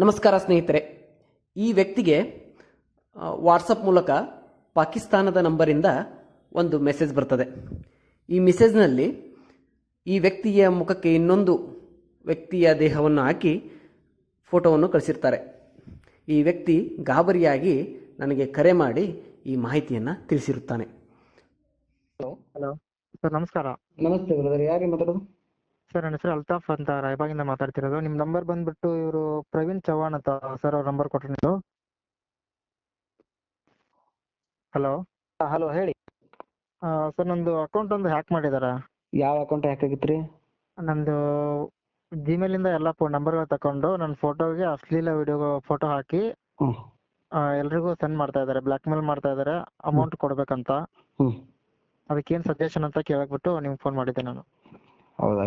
ನಮಸ್ಕಾರ ಸ್ನೇಹಿತರೆ. ಈ ವ್ಯಕ್ತಿಗೆ ವಾಟ್ಸಪ್ ಮೂಲಕ ಪಾಕಿಸ್ತಾನದ ನಂಬರಿಂದ ಒಂದು ಮೆಸೇಜ್ ಬರ್ತದೆ. ಈ ಮೆಸೇಜ್ನಲ್ಲಿ ಈ ವ್ಯಕ್ತಿಯ ಮುಖಕ್ಕೆ ಇನ್ನೊಂದು ವ್ಯಕ್ತಿಯ ದೇಹವನ್ನು ಹಾಕಿ ಫೋಟೋವನ್ನು ಕಳಿಸಿರ್ತಾರೆ. ಈ ವ್ಯಕ್ತಿ ಗಾಬರಿಯಾಗಿ ನನಗೆ ಕರೆ ಮಾಡಿ ಈ ಮಾಹಿತಿಯನ್ನು ತಿಳಿಸಿರುತ್ತಾನೆ. ಹಲೋ ಸರ್, ನಮಸ್ಕಾರ. ನಮಸ್ತೆ ಬ್ರದರ್, ಯಾರಿಗೆ ಮಾತಾಡೋದು? ಸರ್, ನನ್ನ ಹೆಸರು ಅಲ್ತಾಫ್ ಅಂತ, ರಾಯಬಾಗಿಂದ ಮಾತಾಡ್ತಿರೋದು. ನಿಮ್ಮ ನಂಬರ್ ಬಂದ್ಬಿಟ್ಟು ಇವರು ಪ್ರವೀಣ್ ಚವ್ಹಾಣ್ ಅಂತ ಸರ್ ಅವ್ರ ನಂಬರ್ ಕೊಟ್ಟರು ನೀವು. ಹಲೋ ಹಲೋ, ಹೇಳಿ. ಸರ್, ನಂದು ಅಕೌಂಟ್ ಒಂದು ಹ್ಯಾಕ್ ಮಾಡಿದ್ದಾರೆ. ಯಾವ ಅಕೌಂಟ್ ಹ್ಯಾಕ್ ಆಗಿತ್ತು ರೀ? ನಂದು ಜಿಮೇಲಿಂದ ಎಲ್ಲ ನಂಬರ್ಗಳು ತಗೊಂಡು ನನ್ನ ಫೋಟೋಗೆ ಅಶ್ಲೀಲ ವಿಡಿಯೋ ಫೋಟೋ ಹಾಕಿ ಎಲ್ರಿಗೂ ಸೆಂಡ್ ಮಾಡ್ತಾ ಇದ್ದಾರೆ, ಬ್ಲ್ಯಾಕ್ ಮೇಲ್ ಮಾಡ್ತಾ ಇದ್ದಾರೆ ಅಮೌಂಟ್ ಕೊಡ್ಬೇಕಂತ. ಅದಕ್ಕೇನು ಸಜೆಷನ್ ಅಂತ ಕೇಳಕ್ಬಿಟ್ಟು ನಿಮ್ಗೆ ಫೋನ್ ಮಾಡಿದ್ದೆ ನಾನು. ಹೌದಾ?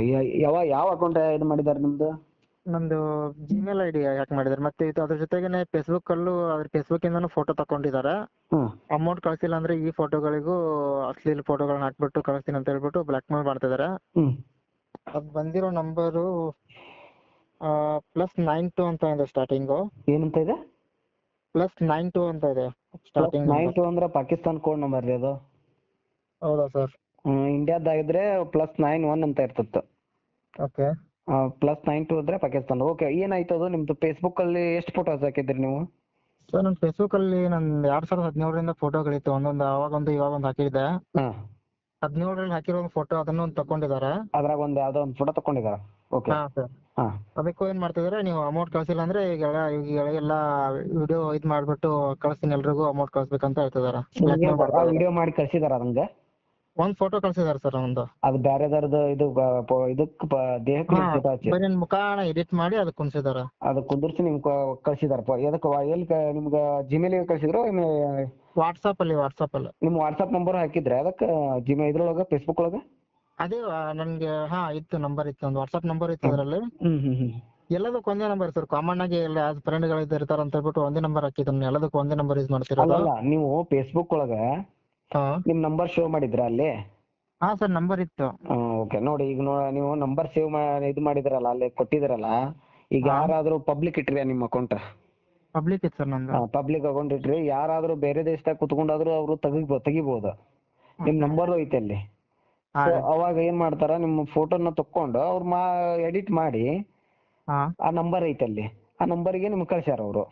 ಯಾವ ಅಕೌಂಟ್ ಇದು ಮಾಡಿದ್ದಾರೆ ನಿಮ್ದು? ನಂದು ಜಿಮೇಲ್ ಐಡಿ ಹ್ಯಾಕ್ ಮಾಡಿದ್ದಾರೆ. ಮತ್ತೆ ಇದು ಅದ್ರ ಜೊತೆಗೇನೆ ಫೇಸ್ಬುಕ್ ಅಲ್ಲೂ ಫೇಸ್ಬುಕ್ ಇಂದಾನು ಫೋಟೋ ತಕೊಂಡಿದ್ದಾರೆ. ಅಮೌಂಟ್ ಕಳ್ಸಿಲ್ಲ ಅಂದ್ರೆ ಈ ಫೋಟೋಗಳಿಗೂ ಅಶ್ಲೀಲ ಫೋಟೋಗಳನ್ನ ಹಾಕ್ಬಿಟ್ಟು ಕಳಿಸ್ತೀನಿ ಅಂತ ಹೇಳ್ಬಿಟ್ಟು ಬ್ಲ್ಯಾಕ್ ಮೇಲ್ ಮಾಡ್ತಾ ಇದಾರೆ. ಅದ್ ಬಂದಿರೋ ನಂಬರು +92 ಅಂತ ಇದೆ ಸ್ಟಾರ್ಟಿಂಗು. ಏನಂತ ಇದೆ? +92 ಅಂತ ಇದೆ ಸ್ಟಾರ್ಟಿಂಗ್. 92 ಅಂದ್ರೆ ಪಾಕಿಸ್ತಾನ ಕೋಡ್ ನಂಬರ್ ರೀ ಅದು. ಹೌದಾ ಸರ್? ಇಂಡಿಯಾದಾಗಿದ್ರೆ +91 ಅಂತ ಇರ್ತಿತ್ತು. ಓಕೆ. +92 ಅಂದ್ರೆ ಪಾಕಿಸ್ತಾನ. ಓಕೆ, ಏನಾಯ್ತು ಅದು? ನಿಮ್ದು ಫೇಸ್ಬುಕ್ ಅಲ್ಲಿ ಎಷ್ಟು ಫೋಟೋಸ್ ಹಾಕಿದ್ರಿ ನೀವು? ಸರ್, ನನ್ನ ಫೇಸ್ಬುಕ್ ಅಲ್ಲಿ ನನ್ 2017ರಿಂದ ಫೋಟೋಗಳಿತ್ತು. ಅವಾಗೊಂದು ಇವಾಗೊಂದು ಹಾಕಿದ್ದೆ. 17ರಲ್ಲಿ ಹಾಕಿರೋ ಒಂದು ಫೋಟೋ ಅದನ್ನು ಒಂದು ತಕೊಂಡಿದ್ದಾರೆ. ಅದ್ರಾಗ ಒಂದು ಯಾವ್ದೋ ಒಂದು ಫೋಟೋ ತಕೊಂಡಿದ್ದಾರೆ. ಓಕೆ. ಹಾ ಸರ್. ಅದಕ್ಕೂ ಏನ್ ಮಾಡ್ತಿದಾರೆ, ನೀವು ಅಮೌಂಟ್ ಕಳ್ಸಿಲ್ಲ ಅಂದ್ರೆ ಈಗೆಲ್ಲ ವಿಡಿಯೋ ಇದ್ ಮಾಡ್ಬಿಟ್ಟು ಕಳ್ಸ್ತೀನಿ, ಎಲ್ರಿಗೂ ಅಮೌಂಟ್ ಕಳ್ಸ್ಬೇಕಂತ ಹೇಳ್ತಿದಾರೆ. ವಿಡಿಯೋ ಮಾಡಿ ಕಳ್ಸಿದಾರ ನಂಗೆ? ಒಂದ್ ಫೋಟೋ ಕಳ್ಸಿದಾರೆ ಸರ್ ಒಂದು. ಅದು ಬೇರೆದವ್ರದ್ದು ಇದು ಇದಕ್ಕೆ ದೇಹಕ್ಕೆ ಫೋಟೋ ಹಚ್ಚಿ ಬರೀ ಮುಖಾನ ಎಡಿಟ್ ಮಾಡಿ ಅದಕ್ಕೆ ಕುಣಿಸಿದಾರೆ. ಅದು ಕುಂದಿರ್ಸಿ ನಿಮ್ಗೆ ಕಳ್ಸಿದಾರಪ್ಪ. ಎದಕ್ಕೆ ಎಲ್ಲಿ ನಿಮ್ಗೆ ಜಿಮೇಲ್ ಕಳ್ಸಿದ್ರು? ವಾಟ್ಸಾಪ್ ಅಲ್ಲಿ ನಿಮ್ ವಾಟ್ಸಾಪ್ ನಂಬರ್ ಹಾಕಿದ್ರೆ ಅದಕ್ಕೆ ಜಿಮೇಲ್ ಇದ್ರೊಳಗ ಫೇಸ್ಬುಕ್ ಒಳಗ? ಅದೇ ನನ್ಗೆ ಇತ್ತು, ನಂಬರ್ ಇತ್ತು, ಒಂದು ವಾಟ್ಸಾಪ್ ನಂಬರ್ ಇತ್ತು ಅದ್ರಲ್ಲಿ. ಎಲ್ಲದಕ್ಕೂ ಒಂದೇ ನಂಬರ್ ಸರ್. ಕಾಮನ್ ಆಗಿ ಎಲ್ಲ ಫ್ರೆಂಡ್ ಗಳು ಇರ್ತಾರ ಅಂತ ಹೇಳ್ಬಿಟ್ಟು ಒಂದೇ ನಂಬರ್ ಹಾಕಿದ್ರು. ಎಲ್ಲದಕ್ಕೂ ಒಂದೇ ನಂಬರ್ ಯೂಸ್ ಮಾಡ್ತಿರೋದು. ನೀವು ಫೇಸ್ಬುಕ್ ಒಳಗ ನಿಮ್ ನಂಬರ್ ಶೋ ಮಾಡಿದ್ರ ಅಲ್ಲಿ? ಹಾ ಸರ್, ನಂಬರ್ ಇತ್ತು. ಓಕೆ, ನೋಡಿ ಈಗ ನೀವು ನಂಬರ್ ಸೇವ್ ಇದು ಮಾಡಿದ್ರಲ್ಲ, ಅಲ್ಲಿ ಕೊಟ್ಟಿದ್ರಲ್ಲ, ಈಗ ಯಾರಾದ್ರೂ ಪಬ್ಲಿಕ್ ಇಟ್ರಿ ನಿಮ್ಮ ಅಕೌಂಟ್? ಪಬ್ಲಿಕ್ ಇತ್ತು ಸರ್ ನಂದು. ಪಬ್ಲಿಕ್ ಅಕೌಂಟ್ ಇಟ್ರಿ, ಯಾರಾದ್ರೂ ಬೇರೆ ದೇಶದಾಗ ಕುತ್ಕೊಂಡಾದ್ರೂ ಅವರು ತೆಗಿಬಹುದು. ನಿಮ್ ನಂಬರ್ ಐತೆ ಅಲ್ಲಿ. ಅವಾಗ ಏನ್ ಮಾಡ್ತಾರ, ನಿಮ್ಮ ಫೋಟೋನ ತಕೊಂಡು ಅವ್ರು ಎಡಿಟ್ ಮಾಡಿ ಆ ನಂಬರ್ ಐತೆ ಅಲ್ಲಿ, ಆ ನಂಬರ್ಗೆ ನಿಮ್ಗೆ ಕಳ್ಸ್ಯಾರ ಅವರು.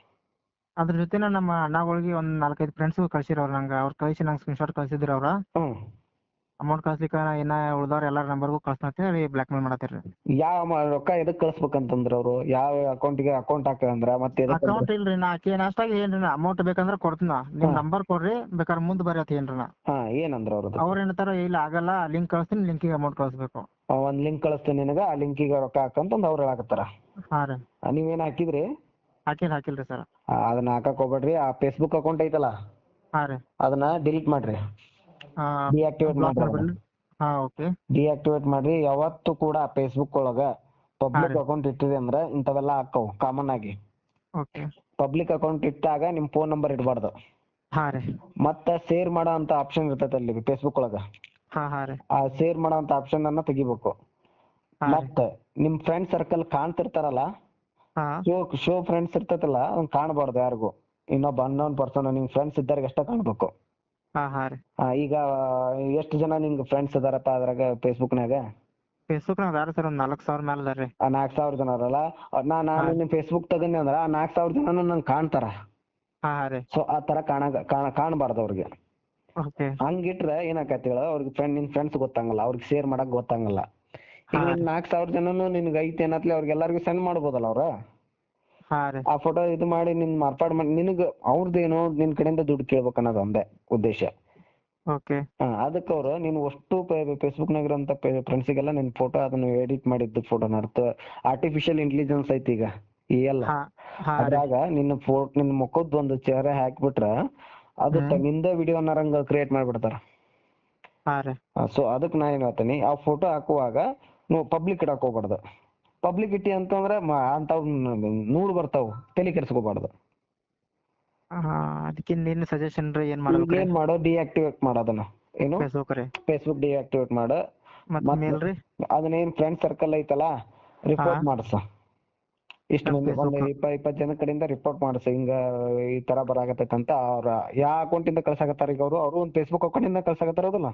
ಅದ್ರ ಜೊತೆ ನಮ್ಮ ಅಣ್ಣಗಳಿಗೆ ಒಂದ್ 4-5 ಫ್ರೆಂಡ್ಸ್ ಕಳ್ಸಿರೋರು ನಂಗೆ. ಅವ್ರು ಕಳ್ಸಿ ನಂಗೆ ಸ್ಕ್ರೀನ್ ಶಾಟ್ ಕಳ್ಸಿದ್ರು. ಅವ್ರ ಅಮೌಂಟ್ ಕಳ್ಸ್ಲಿಕ್ಕೆ ಇನ್ನ ಉಳ್ದವ್ರ ಎಲ್ಲಾರ ನಂಬರ್ಗೂ ಕಳ್ಸ್ನಂತೇಳಿ ಬ್ಲ್ಯಾಕ್ ಮೇಲ್ ಮಾಡತ್ತೀರಿ. ಯಾವ ರೊಕ್ಕ ಎದಕ್ ಕಳ್ಸ್ಬೇಕಂತಂದ್ರ ಅವ್ರು? ಯಾವ ಅಕೌಂಟ್ಗೆ ಅಕೌಂಟ್ ಹಾಕಂದ್ರ? ಮತ್ತೆ ಅಕೌಂಟ್ ಇಲ್ರಿ, ನಾ ಅಷ್ಟಾಗಿ ಏನ್ರಿ, ಅಮೌಂಟ್ ಬೇಕಂದ್ರ ಕೊಡ್ತೀನ, ನಿಮ್ ನಂಬರ್ ಕೊಡ್ರಿ, ಬೇಕಾದ್ರೆ ಮುಂದ್ ಬರ್ರಿ ಅಂತ ಏನ್ರಿ. ಏನಂದ್ರ ಅವ್ರ ಏನಂತಾರ, ಇಲ್ಲ ಆಗಲ್ಲ, ಲಿಂಕ್ ಕಳಿಸ್ತೀನಿ, ಲಿಂಕಿಗೆ ಅಮೌಂಟ್ ಕಳ್ಸ್ಬೇಕು. ಒಂದ್ ಲಿಂಕ್ ಕಳಿಸ್ತೀನಿ ನಿನಗ, ಆ ಲಿಂಕಿಗೆ ರೊಕ್ಕ ಹಾಕಂತಂದ್ ಅವ್ರು ಹೇಳಕತ್ತಾರ. ಹಾ ರೀ. ನೀವೇನ್ ಹಾಕಿದ್ರಿ? ಹಾಕಿಲ್ರಿ ಸರ್. ಅದನ್ನ ಹಾಕಕ್ ಹೋಗ್ಬೇಡ್ರಿ. ಆ ಫೇಸ್ಬುಕ್ ಅಕೌಂಟ್ ಐತಲ್ಲ, ಹಾ ರೀ, ಅದನ್ನ ಡಿಲೀಟ್ ಮಾಡ್ರಿ, ಡಿಆಕ್ಟಿವೇಟ್ ಮಾಡ್ರಿ. ಓಕೆ. ಡಿಆಕ್ಟಿವೇಟ್ ಮಾಡ್ರಿ. ಯಾವತ್ತು ಕೂಡ ಫೇಸ್ಬುಕ್ ಒಳಗ ಪಬ್ಲಿಕ್ ಅಕೌಂಟ್ ಇಟ್ಟಿರಿ ಅಂದ್ರ ಇಂಥವೆಲ್ಲ ಹಾಕವು ಕಾಮನ್ ಆಗಿ. ಓಕೆ. ಪಬ್ಲಿಕ್ ಅಕೌಂಟ್ ಇಟ್ಟಾಗ ನಿಮ್ ಫೋನ್ ನಂಬರ್ ಇಡಬಾರ್ದು. ಹಾ ರೀ. ಮತ್ತ ಶೇರ್ ಮಾಡೋ ಅಂತ ಆಪ್ಷನ್ ಇರ್ತೈತೆ ಅಲ್ಲಿ ಫೇಸ್ಬುಕ್ ಒಳಗ. ಹಾ ರೀ. ಆ ಶೇರ್ ಮಾಡೋ ಅಂತ ಆಪ್ಷನ್ ಅನ್ನ ತೆಗಿಬೇಕು. ಮತ್ತೆ ನಿಮ್ ಫ್ರೆಂಡ್ ಸರ್ಕಲ್ ಕಾಣ್ತಿರ್ತಾರಲ್ಲ, ಶೋ ಫ್ರೆಂಡ್ಸ್ ಇರ್ತೈತಲ್ಲ, ಅವ್ನ್ ಕಾಣಬಾರ್ದು ಯಾರಿಗೂ. ಇನ್ನೊಬ್ಬ ಅನ್ನೋನ್ ಪರ್ಸನ್ ನಿಮ್ ಫ್ರೆಂಡ್ಸ್ ಇದ್ದವ್ರಿಗೆ ಅಷ್ಟೇ ಕಾಣ್ಬೇಕು. ಈಗ ಎಷ್ಟು ಜನ ನಿಮ್ಗೆ ಫ್ರೆಂಡ್ಸ್ ಇದಾರಪ್ಪ ಅದ್ರಾಗ ಫೇಸ್ಬುಕ್ನಾಗ? ಫೇಸ್ಬುಕ್ನಾಗ ಅದಾರ ಸರ್, ಒಂದ್ 4,000 ಮೇಲೆ ಅದಾರ್ರಿ. 4,000 ಜನ ಅದಾರಲ್ಲ, ನಾನು ಫೇಸ್ಬುಕ್ ತಗನಿ ಅಂದ್ರ ಆ 4,000 ಜನನು ನಂಗೆ ಕಾಣ್ತಾರ. ಸೊ ಆ ತರ ಕಾಣಬಾರ್ದು ಅವ್ರಿಗೆ. ಹಂಗಿಟ್ರೆ ಏನಾಕತಿ ಹೇಳ, ಅವ್ರಿಗೆ ನಿನ್ ಫ್ರೆಂಡ್ಸ್ ಗೊತ್ತಾಗಲ್ಲ, ಅವ್ರಿಗೆ ಶೇರ್ ಮಾಡಕ್ ಗೊತ್ತಾಗಲ್ಲ. ಈಗ 4,000 ಜನನು ನಿನ್ಗೆ ಐತೆ ಏನತ್ಲೆ ಅವ್ರಿಗೆಲ್ಲರಿಗೂ ಸೆಂಡ್ ಮಾಡ್ಬೋದಲ್ಲ ಅವ್ರ. ಆ ಫೋಟೋ ಇದು ಮಾಡಿ ನಿನ್ ಮಾರ್ಪಾಡ್ ಮಾಡಿ ನಿನಗ ಅವ್ರದ್ದೇನೋ ನಿನ್ ಕಡೆಯಿಂದ ದುಡ್ಡು ಕೇಳ್ಬೇಕು ಅನ್ನೋದು ಒಂದೇ ಉದ್ದೇಶ. ಅದಕ್ಕೆ ಅವ್ರು ನೀನು ಅಷ್ಟು ಫೇಸ್ಬುಕ್ ನಾಗ ಇರೋಂತ ಫ್ರೆಂಡ್ಸಿಗೆಲ್ಲ ನಿನ್ ಫೋಟೋ ಅದನ್ನ ಎಡಿಟ್ ಮಾಡಿದ್ದು ಫೋಟೋನ ಆರ್ಟಿಫಿಷಿಯಲ್ ಇಂಟೆಲಿಜೆನ್ಸ್ ಐತಿ ಈಗ ಎಲ್ಲ, ಅದ್ರಾಗ ನಿನ್ನ ಮುಖದ್ ಒಂದು ಚೆಹರೆ ಹಾಕ್ಬಿಟ್ರ ಅದು ನಿಂದ ವಿಡಿಯೋನಾರಂಗ ಕ್ರಿಯೇಟ್ ಮಾಡ್ಬಿಡ್ತಾರ. ಸೊ ಅದಕ್ಕೆ ನಾ ಏನ್ ಹೇಳ್ತೀನಿ, ಆ ಫೋಟೋ ಹಾಕುವಾಗ ನೀವು ಪಬ್ಲಿಕ್ ಇಡಕ್ ಹೋಗ್ಬಾರ್ದು. ಪಬ್ಲಿಕ್ ಇಟ್ಟಿ ಅಂತಂದ್ರೆ ಅಂತಾವ್ ನೂರು ಬರ್ತಾವ್, ತಲೆ ಕೆಡ್ಸ್ಕೋಬಾರ್ದು. ಅದಕ್ಕೆ ನಿನ್ನ ಸಜೆಷನ್ ರೀ, ಏನ್ ಮಾಡೋ ಡಿಆಕ್ಟಿವೇಟ್ ಮಾಡೋದನ್ನ. ಏನು ಫೇಸ್ಬುಕ್ ಡಿಆಕ್ಟಿವೇಟ್ ಮಾಡು. ಅದನ್ನೇನ್ ಫ್ರೆಂಡ್ ಸರ್ಕಲ್ ಐತಲ್ಲ ರಿಪೋರ್ಟ್ ಮಾಡ್ಸ. ಇಷ್ಟು ಮಂದಿ ಒಂದು 20 ಜನ ಕಡೆಯಿಂದ ರಿಪೋರ್ಟ್ ಮಾಡಿಸಿ ಹಿಂಗ ಈ ತರ ಬರಾಕತ್ತೈತೆ ಅಂತ ಅವ್ರ ಯಾವ ಅಕೌಂಟ್ ಇಂದ ಕಳ್ಸಾಕತ್ತಾರ ಈಗ ಅವರು ಒಂದು ಫೇಸ್ಬುಕ್ ಅಕೌಂಟ್ ಇಂದ ಕಳ್ಸಾಕತ್ತಾರ ಹೌದಲ್ಲ?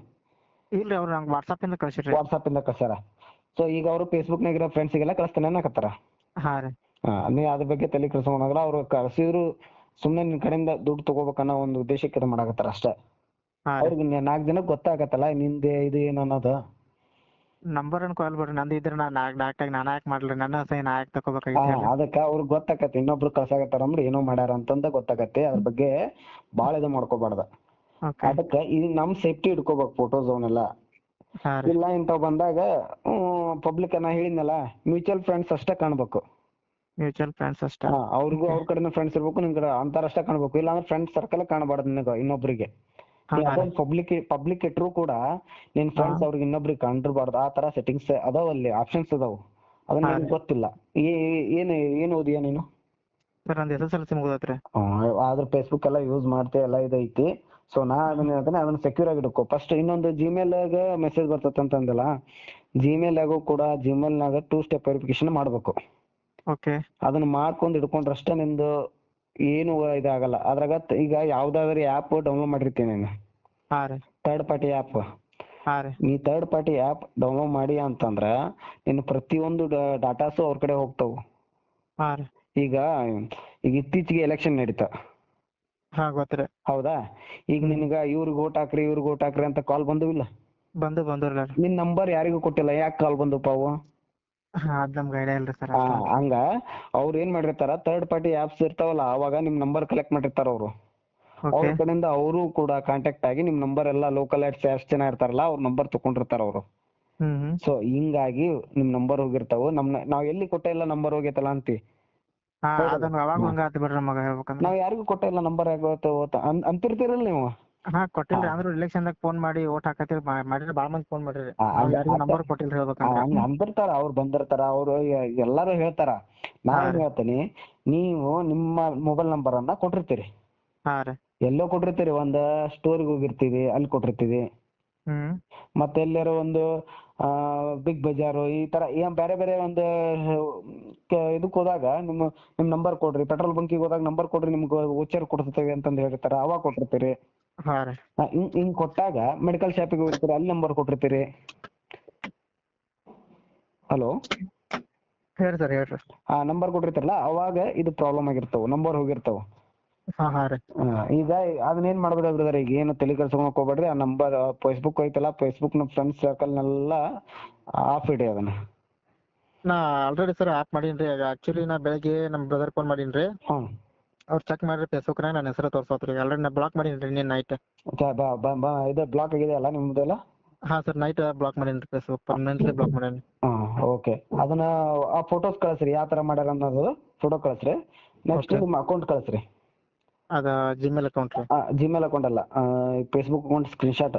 ಇಲ್ರಿ ಅವ್ರು ನಂಗೆ ವಾಟ್ಸಪ್ ಇಂದ ಕಳ್ಸಿರ್ರಿ. ವಾಟ್ಸಪ್ ಇಂದ ಕಳ್ಸ್ಯಾರ. ಸೊ ಈಗ ಅವರು ಫೇಸ್ಬುಕ್ ನಾಗ ಇರೋ ಫ್ರೆಂಡ್ಸ್ಗೆಲ್ಲ ಕಳಿಸ್ತಾನೆ ಅನ್ನಕತ್ತಾರ. ಹಾ ರೀ. ನೀ ಅದ್ರ ಬಗ್ಗೆ ತಲೆ ಕೆಡಿಸ್ಕೊಳಂಗಿಲ್ಲ. ಅವ್ರು ಕಳ್ಸಿದ್ರು ಸುಮ್ನೆ ನಿನ್ ಕಡೆಯಿಂದ ದುಡ್ಡು ತಗೋಬೇಕನ್ನೋ ಒಂದು ಉದ್ದೇಶಕ್ಕೆ ಇದು ಮಾಡಾಕತ್ತಾರ ಅಷ್ಟೇ. ಅವ್ರಿಗೆ 4 ಜನಕ್ಕೆ ಗೊತ್ತಾಗತ್ತಲ್ಲ ನಿಂದೆ ಇದು ಏನು ಅನ್ನೋದು. ನಂಬರ್ ಅನ್ ಕಾಲ್ ಬಿಡ್ರಿ, ನಂದು ಇದ್ರೆ ನಾನ್ ನಾನ್ ಯಾಕೆ ಮಾಡ್ಲಿ, ನನ್ನ ಸೈ ನಾ ಯಾಕೆ ತಗೋಬೇಕಾಗಿತ್ತು. ಅದಕ್ಕ ಅವ್ರಿಗೆ ಗೊತ್ತಾಗತ್ತೆ ಇನ್ನೊಬ್ರು ಕಳ್ಸಾಕತ್ತಾರ ಅಂದ್ರೆ ಏನೋ ಮಾಡ್ಯಾರ ಅಂತಂದ ಗೊತ್ತಾಗತ್ತೆ. ಅದ್ರ ಬಗ್ಗೆ ಬಾಳ ಇದು ಮಾಡ್ಕೋಬಾರ್ದ. ಅದಕ್ಕ ಈಗ ನಮ್ ಸೇಫ್ಟಿ ಇಟ್ಕೋಬೇಕು ಫೋಟೋಸ್ ಅವನ್ನೆಲ್ಲ. ಇಲ್ಲ ಇಂಥವ್ ಬಂದಾಗ ಪಬ್ಲಿಕ್ ನಾ ಹೇಳಿದ್ನಲ್ಲ ಮ್ಯೂಚುವಲ್ ಫ್ರೆಂಡ್ಸ್ ಅಷ್ಟೇ ಕಾಣ್ಬೇಕು. ಮ್ಯೂಚುವಲ್ ಫ್ರೆಂಡ್ಸ್ ಅಷ್ಟೇ. ಅವ್ರಿಗೂ ಅವ್ರ ಕಡೆನ ಫ್ರೆಂಡ್ಸ್ ಇರ್ಬೇಕು, ನಿನ್ ಕಡೆ ಅಂತಾರಷ್ಟೇ ಕಾಣ್ಬೇಕು. ಇಲ್ಲ ಅಂದ್ರೆ ಫ್ರೆಂಡ್ಸ್ ಸರ್ಕಲ್ ಕಾಣಬಾರ್ದು ನಿನಗ ಇನ್ನೊಬ್ರಿಗೆ. ಪಬ್ಲಿಕ್ ಇಟ್ರು ಕೂಡ ನಿನ್ ಫ್ರೆಂಡ್ಸ್ ಅವ್ರಿಗೆ ಇನ್ನೊಬ್ರಿಗೆ ಕಂಡಿರ್ಬಾರ್ದು. ಆ ತರ ಸೆಟ್ಟಿಂಗ್ಸ್ ಅದಾವ, ಅಲ್ಲಿ ಆಪ್ಷನ್ಸ್ ಅದಾವ. ಅದನ್ನ ನಿನ್ಗೆ ಗೊತ್ತಿಲ್ಲ. ಏನ್ ಓದಿಯಾ ನೀನು? ಸರ್ ನಂದು SSLC ಮುಗ್ದೈತ್ರಿ. ಆದ್ರೆ ಫೇಸ್ಬುಕ್ ಎಲ್ಲ ಯೂಸ್ ಮಾಡ್ತೇ ಎಲ್ಲ ಇದೈತಿ. ಸೊ ನಾ ಅದನ್ನ ಹೇಳ್ತೇನೆ, ಅದನ್ನ ಸೆಕ್ಯೂರ್ ಆಗಿ ಇಟ್ಕೋ. ಫಸ್ಟ್ ಇನ್ನೊಂದು ಜಿಮೇಲ್ ಗ ಮೆಸೇಜ್ ಬರ್ತೈತೆ ಅಂತಂದಲ್ಲ, ಜಿಮೇಲ್ ಆಗು ಕೂಡ ಜಿಮೇಲ್ ನಾಗ 2 ಸ್ಟೆಪ್ ವೆರಿಫಿಕೇಶನ್ ಮಾಡ್ಬೇಕು. ಅದನ್ನ ಮಾಡ್ಕೊಂಡ್ ಇಟ್ಕೊಂಡ್ರಷ್ಟೇ ನಿಂದು ಏನು ಇದಾಗಲ್ಲ. ಅದ್ರಾಗ ಈಗ ಯಾವ್ದಾದ್ರು ಆ್ಯಪ್ ಡೌನ್ಲೋಡ್ ಮಾಡಿರ್ತೀನಿ ನೀನು, ಥರ್ಡ್ ಪಾರ್ಟಿ ಆ್ಯಪ್. ನೀ ಥರ್ಡ್ ಪಾರ್ಟಿ ಆ್ಯಪ್ ಡೌನ್ಲೋಡ್ ಮಾಡಿ ಅಂತಂದ್ರ ನಿನ್ನ ಪ್ರತಿಯೊಂದು ಡಾಟಾಸು ಅವ್ರ ಕಡೆ ಹೋಗ್ತಾವು. ಈಗ ಇತ್ತೀಚೆಗೆ ಎಲೆಕ್ಷನ್ ನಡೀತಾ, ಹೌದಾ? ಈಗ ನಿನ್ಗ ಇವ್ರಿಗೆ ಓಟ್ ಹಾಕ್ರಿ ಇವ್ರಿಗೆ ಓಟ್ ಹಾಕ್ರಿ ಅಂತ ಕಾಲ್ ಬಂದಿಲ್ಲ? ಬಂದ್ರಲ್ಲ. ನಿನ್ ನಂಬರ್ ಯಾರಿಗೂ ಕೊಟ್ಟಿಲ್ಲ, ಯಾಕೆ ಕಾಲ್ ಬಂದಪ್ಪ ಅವು? ಹಂಗ ಅವ್ರ ಏನ್ ಮಾಡಿರ್ತಾರ, ಥರ್ಡ್ ಪಾರ್ಟಿ ಆಪ್ಸ್ ಇರ್ತಾವಲ್ಲ ಅವಾಗ ನಿಮ್ ನಂಬರ್ ಕಲೆಕ್ಟ್ ಮಾಡಿರ್ತಾರ ಅವ್ರು. ಅವ್ರ ಕಡೆಯಿಂದ ಅವರು ಕೂಡ ಕಾಂಟ್ಯಾಕ್ಟ್ ಆಗಿ ನಿಮ್ ನಂಬರ್ ಎಲ್ಲ ಲೋಕಲ್ ಆಡ್ಸ್ ಎಷ್ಟು ಜನ ಇರ್ತಾರಲ್ಲ ಅವ್ರ ನಂಬರ್ ತಗೊಂಡಿರ್ತಾರ ಅವರು. ಸೊ ಹಿಂಗಾಗಿ ನಿಮ್ ನಂಬರ್ ಹೋಗಿರ್ತಾವ. ನಾವ್ ಎಲ್ಲಿ ಕೊಟ್ಟೆ ಇಲ್ಲ ನಂಬರ್ ಹೋಗೈತಲ್ಲ ಅಂತೀವಿ. ನಾವ್ ಯಾರಿಗೂ ಕೊಟ್ಟೆ ಇಲ್ಲ ನಂಬರ್ ಅಂತಿರ್ತೀರಲ್ಲ ನೀವು. ಕೊಟ್ಟಿಲ್ರಿ, ಅಂದ್ರ ಇಲೆಕ್ಷನ್ ದಾಗ ಫೋನ್ ಮಾಡಿ ಓಟ್ ಹಾಕತಿರ್ ಮಾಡಿದ್ರೆ ಬಾಳ ಮಂದಿ ಫೋನ್ ಮಾಡಿರಿ, ನಂಬರ್ ಕೊಟ್ಟಿಲ್ರಿ ಹೇಳ್ಬೇಕಂದ್ರ. ಅಂದಿರ್ತಾರ, ಅವ್ರು ಬಂದಿರ್ತಾರ, ಅವ್ರು ಎಲ್ಲಾರು ಹೇಳ್ತಾರ. ನಾನ್ ಹೇಳ್ತೀನಿ, ನೀವು ನಿಮ್ಮ ಮೊಬೈಲ್ ನಂಬರ್ ಅನ್ನ ಕೊಟ್ಟಿರ್ತೀರಿ, ಎಲ್ಲೋ ಕೊಟ್ಟಿರ್ತೀರಿ. ಒಂದ್ ಸ್ಟೋರಿಗೆ ಹೋಗಿರ್ತೀವಿ ಅಲ್ಲಿ ಕೊಟ್ಟಿರ್ತೀವಿ, ಮತ್ತೆ ಎಲ್ಲಾರು ಒಂದು ಬಿಗ್ ಬಜಾರ್ ಈ ತರ ಏನ್ ಬೇರೆ ಬೇರೆ ಒಂದು ಇದಕ್ ಹೋದಾಗ ನಿಮ್ ನಂಬರ್ ಕೊಡ್ರಿ. ಪೆಟ್ರೋಲ್ ಬಂಕಿಗೆ ಹೋದಾಗ ನಂಬರ್ ಕೊಡ್ರಿ, ನಿಮ್ಗೆ ವೋಚರ್ ಕೊಡ್ತೇವೆ ಅಂತಂದ್ ಹೇಳಿರ್ತಾರ, ಅವಾಗ ಕೊಟ್ಟಿರ್ತೀರಿ. ಹಿಂಗ್ ಕೊಟ್ಟಾಗ ಮೆಡಿಕಲ್ ಶಾಪಿಗೆ ಹೋಗಿರ್ತೀರಿ, ಅಲ್ಲಿ ನಂಬರ್ ಕೊಟ್ಟಿರ್ತೀರಿ. ಹಲೋ, ಹೇಳ್ರಿ. ನಂಬರ್ ಕೊಟ್ಟಿರ್ತಾರಲ್ಲ ಅವಾಗ ಇದು ಪ್ರಾಬ್ಲಮ್ ಆಗಿರ್ತಾವ, ನಂಬರ್ ಹೋಗಿರ್ತಾವ. ಈಗ ಅದನ್ನೇನ್ ಮಾಡ್ಬೇಡ ಬ್ರದರ್, ಈಗ ಏನು ತಲೆ ಕೆಡ್ಸ್ಕೊಳಕ್ ಹೋಗ್ಬೇಡ್ರಿ. ಆ ನಂಬರ್ ಫೇಸ್ಬುಕ್ ಐತಲ್ಲ, ಫೇಸ್ಬುಕ್ ನ ಫ್ರೆಂಡ್ಸ್ ಸರ್ಕಲ್ ನೆಲ್ಲ ಆಫ್ ಇಡಿ ಅದನ್ನ. ನಾ ಆಲ್ರೆಡಿ ಸರ್ ಆಫ್ ಮಾಡೀನ್ರಿ. ಆಕ್ಚುಲಿ ನಾ ಬೆಳಗ್ಗೆ ನಮ್ ಬ್ರದರ್ ಫೋನ್ ಮಾಡೀನ್ರಿ, ಅವ್ರು ಚೆಕ್ ಮಾಡ್ರಿ ಫೇಸ್ಬುಕ್ ನಾಗ ನನ್ನ ಹೆಸರು ತೋರ್ಸತ್ರಿ. ಆಲ್ರೆಡಿ ನಾ ಬ್ಲಾಕ್ ಮಾಡೀನ್ರಿ ನಿನ್ನೆ ನೈಟ್. ಇದು ಬ್ಲಾಕ್ ಆಗಿದೆಯಲ್ಲ ನಿಮ್ದೆಲ್ಲ? ಸರ್ ನೈಟ್ ಬ್ಲಾಕ್ ಮಾಡೀನ್ರಿ, ಫೇಸ್ಬುಕ್ ಪರ್ಮನೆಂಟ್ಲಿ ಬ್ಲಾಕ್ ಮಾಡೀನಿ. ಓಕೆ, ಅದನ್ನ ಆ ಫೋಟೋಸ್ ಕಳಿಸ್ರಿ, ಯಾವ ತರ ಮಾಡ್ಯಾರ ಅನ್ನೋದು ಫೋಟೋ ಕಳಿಸ್ರಿ. ನೆಕ್ಸ್ಟ್ ನಿಮ್ಮ ಅಕೌಂಟ್ ಕಳಿಸ್ರಿ. ಅದ ಜಿಮೇಲ್ ಅಕೌಂಟ್ ರೀ? ಜಿಮೇಲ್ ಅಕೌಂಟ್ ಅಲ್ಲ, Facebook account screenshot.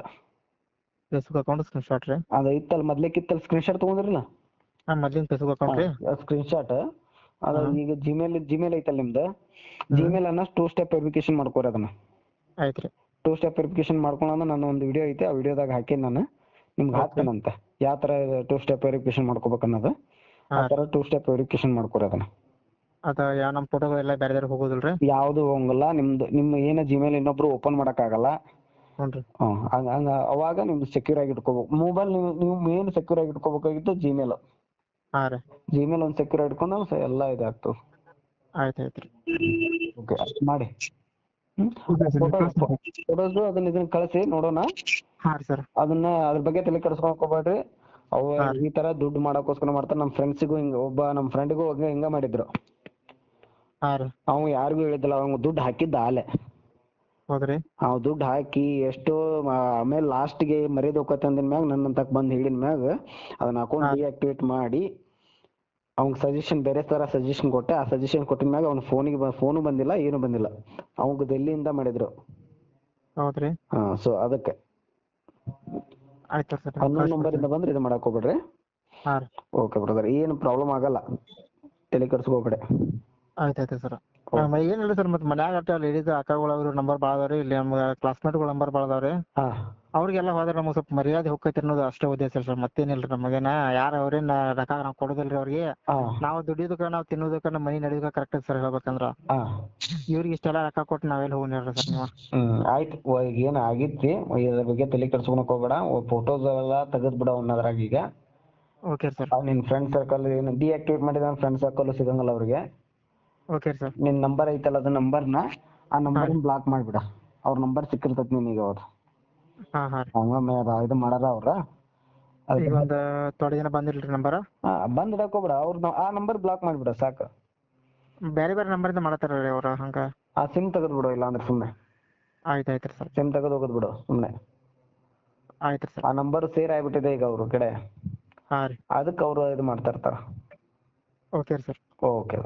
Facebook account screenshot ರೀ? ಅದ ಇತ್ತಲ್ಲ ಮೊದ್ಲೇಕಿತ್ತಲ್ಲ ಸ್ಕ್ರೀನ್ಶಾಟ್ ತಗೊಂಡ್ರಲ್ಲ, ಮೊದ್ಲಿನ ಫೇಸ್ಬುಕ್ ಅಕೌಂಟ್ ರೀ ಸ್ಕ್ರೀನ್ಶಾಟ್. ಅದ ಈಗ ಜಿಮೇಲ್ ಐತಲ್ಲ ನಿಮ್ದು, ಜಿಮೇಲ್ ಅನ್ನ 2 ಸ್ಟೆಪ್ ವೆರಿಫಿಕೇಶನ್ ಮಾಡ್ಕೋರಿ. ಅದನ್ನ ಆಯ್ತ್ರಿ. 2 ಸ್ಟೆಪ್ ವೆರಿಫಿಕೇಶನ್ ಮಾಡ್ಕೊಳ್ಳೋಣ. ನಾನು ಒಂದು ವಿಡಿಯೋ ಐತೆ, ಆ ವಿಡಿಯೋದಾಗ ಹಾಕೇನಿ ನಾನು, ನಿಮ್ಗೆ ಹಾಕ್ತೇನಂತ ಯಾವ ತರ 2 ಸ್ಟೆಪ್ ವೆರಿಫಿಕೇಶನ್ ಮಾಡ್ಕೋಬೇಕು ಅನ್ನೋದು. ಆ ತರ 2 ಸ್ಟೆಪ್ ವೆರಿಫಿಕೇಶನ್ ಮಾಡ್ಕೋರಿ ಅದನ್ನ. ಅದ ನಮ್ ಫೋಟೋಗಳೆಲ್ಲ ಬೇರೆ ಹೋಗೋದಿಲ್ರಿ? ಯಾವ್ದು ಹೋಗಲ್ಲ. ನಿಮ್ಮ ಏನ ಜಿಮೇಲ್ ಇನ್ನೊಬ್ರು ಓಪನ್ ಮಾಡಕ್ ಆಗಲ್ಲ. ಹಂಗ ಅವಾಗ ನಿಮ್ದು ಸೆಕ್ಯೂರ್ ಆಗಿ ಇಟ್ಕೋಬೇಕು. ಮೊಬೈಲ್ ನೀವು ಮೇನ್ ಸೆಕ್ಯೂರ್ ಆಗಿ ಇಟ್ಕೋಬೇಕಾಗಿತ್ತು ಜಿಮೇಲ್. ಜಿಮೇಲ್ ಒಂದು ಸೆಕ್ಯೂರ್ ಆಗಿ ಇಟ್ಕೊಂಡ್ರೆ ಎಲ್ಲ ಇದಾಗ್ತದೆ. ಆಯ್ತಾಯ್ತ್ರಿ, ಓಕೆ ಮಾಡಿ. ಫೋಟೋಸ್ ಅದನ್ನ ಇದನ್ನ ಕಳಿಸಿ ನೋಡೋಣ. ಅದನ್ನ ಅದ್ರ ಬಗ್ಗೆ ತಲೆ ಕೆಡಿಸ್ಕೊಳಕ್ ಹೋಗ್ಬೇಡ್ರಿ. ಅವ ಈ ತರ ದುಡ್ಡು ಮಾಡಕ್ಕೋಸ್ಕರ ಮಾಡ್ತಾರೆ. ನಮ್ಮ ಫ್ರೆಂಡ್ಸಿಗೂ ನಮ್ಮ ಫ್ರೆಂಡಿಗೂ ಹಿಂಗ ಮಾಡಿದ್ರು. ಅವ್ ಯಾರಿಗೂ ಹೇಳಿದ್ದಿಲ್ಲ, ಅವ್ ದುಡ್ಡು ಹಾಕಿದ್ದ ಆಲೆ. ಅವ್ ದುಡ್ಡು ಹಾಕಿ ಎಷ್ಟೋ ಆಮೇಲೆ ಲಾಸ್ಟ್ಗೆ ಮರ್ಯಾದೆ ಹೋಗತ್ತೆ ಅಂದಿನ ಮ್ಯಾಗ ನನ್ನ ತಕ್ ಬಂದ್ ಹೇಳಿದ ಮ್ಯಾಗ ಅದನ್ನ ಅಕೌಂಟ್ ಡಿಆಕ್ಟಿವೇಟ್ ಮಾಡಿ ಅವ್ನ್ ಸಜೆಷನ್ ಬೇರೆ ತರ ಸಜೆಷನ್ ಕೊಟ್ಟೆ. ಆ ಸಜೆಷನ್ ಕೊಟ್ಟಿದ ಮ್ಯಾಗ ಅವ್ನ ಫೋನು ಬಂದಿಲ್ಲ, ಏನು ಬಂದಿಲ್ಲ. ಅವಂಗ ಡೆಲ್ಲಿಯಿಂದ ಮಾಡಿದ್ರು. ಸೊ ಅದಕ್ಕೆ ಹನ್ನೊಂದು ನಂಬರ್ ಇಂದ ಬಂದ್ರೆ ಇದು ಮಾಡಕ್ ಹೋಗ್ಬೇಡ್ರಿ. ಓಕೆ ಬ್ರದರ್, ಏನು ಪ್ರಾಬ್ಲಮ್ ಆಗಲ್ಲ, ತಲೆ ಕೆಡಿಸ್ಕೋಬೇಡಿ. ಆಯ್ತಾಯ್ತು ಸರ್. ಏನಿಲ್ಲ ಸರ್, ಮತ್ತೆ ಮನ್ಯಾಗ ಲೇಡೀಸ್ ಅಕ್ಕಗಳ ನಂಬರ್ ಭಾಳ ಅದಾವ್ರಿ, ಇಲ್ಲಿ ನಮ್ಮ ಕ್ಲಾಸ್ಮೇಟ್ಗಳ ನಂಬರ್ ಭಾಳ ಅದಾವ್ರಿ. ಅವ್ರಿಗೆಲ್ಲ ಹೋದ್ರೆ ನಮಗೆ ಸ್ವಲ್ಪ ಮರ್ಯಾದೆ ಹೋಗ್ತೈತಿ ಅನ್ನೋದು ಅಷ್ಟೇ ಉದ್ದೇಶ ಸರ್, ಮತ್ತೇನಿಲ್ರಿ ನಮಗೇನ ಯಾರು ಅವ್ರೇನ ರೊಕ್ಕ ನಾವು ಕೊಡೋದಿಲ್ರಿ ಅವ್ರಿಗೆ. ಹಾ ನಾವು ದುಡಿಯೋದಕ್ಕ ನಾವು ತಿನ್ನೋದಕ್ಕ ನಮ್ಮ ಮನಿ ನಡೆಯೋದಕ್ಕ ಕರೆಕ್ಟ್ ಸರ್ ಹೇಳ್ಬೇಕಂದ್ರ. ಹಾ ಇವ್ರಿಗೆ ಇಷ್ಟೆಲ್ಲ ರೊಕ್ಕ ಕೊಟ್ಟು ನಾವೆಲ್ಲ ಹೋಗ್ನೇಳ್ರಿ ಸರ್ ನೀವು. ಆಯ್ತು ಈಗ ಏನ್ ಆಗಿತ್ತಿ ಇದ್ರ ಬಗ್ಗೆ ತಲೆ ಕೆಡ್ಸ್ಕೊಳಕ್ ಹೋಗ್ಬೇಡ. ಫೋಟೋಸ್ ಎಲ್ಲ ತೆಗೆದ್ ಬಿಡ ಅದ್ರಾಗ ಈಗ. Okay sir. ನಿನ್ ಫ್ರೆಂಡ್ ಸರ್ಕಲ್ ಏನು ಡಿಆಕ್ಟಿವೇಟ್ ಮಾಡಿದ ಫ್ರೆಂಡ್ ಸರ್ಕಲ್ ಸಿಗಂಗಿಲ್ಲ ಅವ್ರಿಗೆ. Okay sir. ನಿನ್ ನಂಬರ್ ಐತಲ್ಲ ಅದ ನಂಬರ್ನ ಆ ನಂಬರ್ ಬ್ಲಾಕ್ ಮಾಡ್ಬಿಡ. ಅವ್ರ ನಂಬರ್ ಸಿಕ್ಕಿರ್ತೈತಿ ನಿನಗೆ ಅವ್ರು ಹಾ ಹಾ ರೀ. ಹಂಗೊಮ್ಮೆ ಇದು ಮಾಡಾರ ಅವ್ರ. ಈಗ ಒಂದ್ ಥೋಡೆ ದಿನ ಬಂದಿಲ್ರಿ ನಂಬರ್. ಬಂದ್ ಇಡಕ್ ಹೋಗ್ಬೇಡ, ಅವ್ರ ಆ ನಂಬರ್ ಬ್ಲಾಕ್ ಮಾಡ್ಬಿಡ ಸಾಕು. ಬೇರೆ ಬೇರೆ ನಂಬರಿಂದ ಮಾಡತ್ತಾರ್ರಿ ಅವ್ರ ಹಂಗ. ಆ ಸಿಮ್ ತೆಗೆದ್ ಬಿಡು, ಇಲ್ಲ ಅಂದ್ರೆ ಸುಮ್ನೆ ಆಯ್ತು ಆಯ್ತು ಸರ್. ಸಿಮ್ ತೆಗೆದು ಹೋಗೋದ್ ಬಿಡು ಸುಮ್ನೆ. ಆಯ್ತು ಸರ್. ಆ ನಂಬರ್ ಸೇರ್ ಆಗ್ಬಿಟ್ಟಿದೆ ಈಗ ಅವ್ರ ಕಡೆ, ಹಾ ರೀ. ಅದಕ್ಕೆ ಅವರು ಇದು ಮಾಡ್ತಾ ಇರ್ತಾರ. Okay sir. ಓಕೆ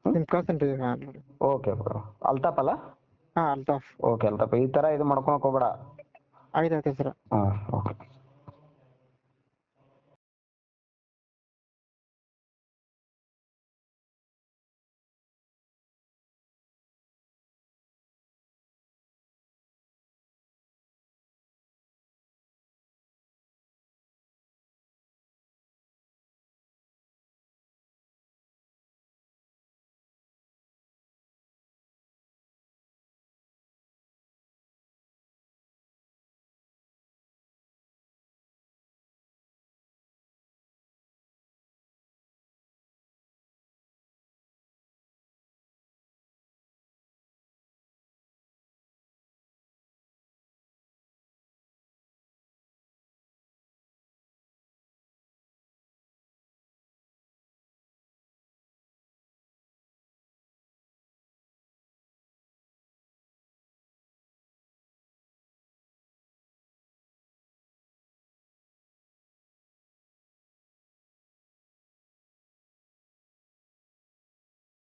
ನಿಮ್ ಕಳ್ಸೇನ್ರಿ. Okay bro. ಅಲ್ತಾಫ್ ಅಲ್ಲ? ಹಾ ಅಲ್ತಾಫ್. ಓಕೆ ಅಲ್ತಾಫ್, ಈ ತರ ಇದು ಮಾಡ್ಕೊಳಕ್ ಹೋಗ್ಬೇಡ. ಆಯ್ತು ಆಯ್ತು ಸರ್. ಹಾ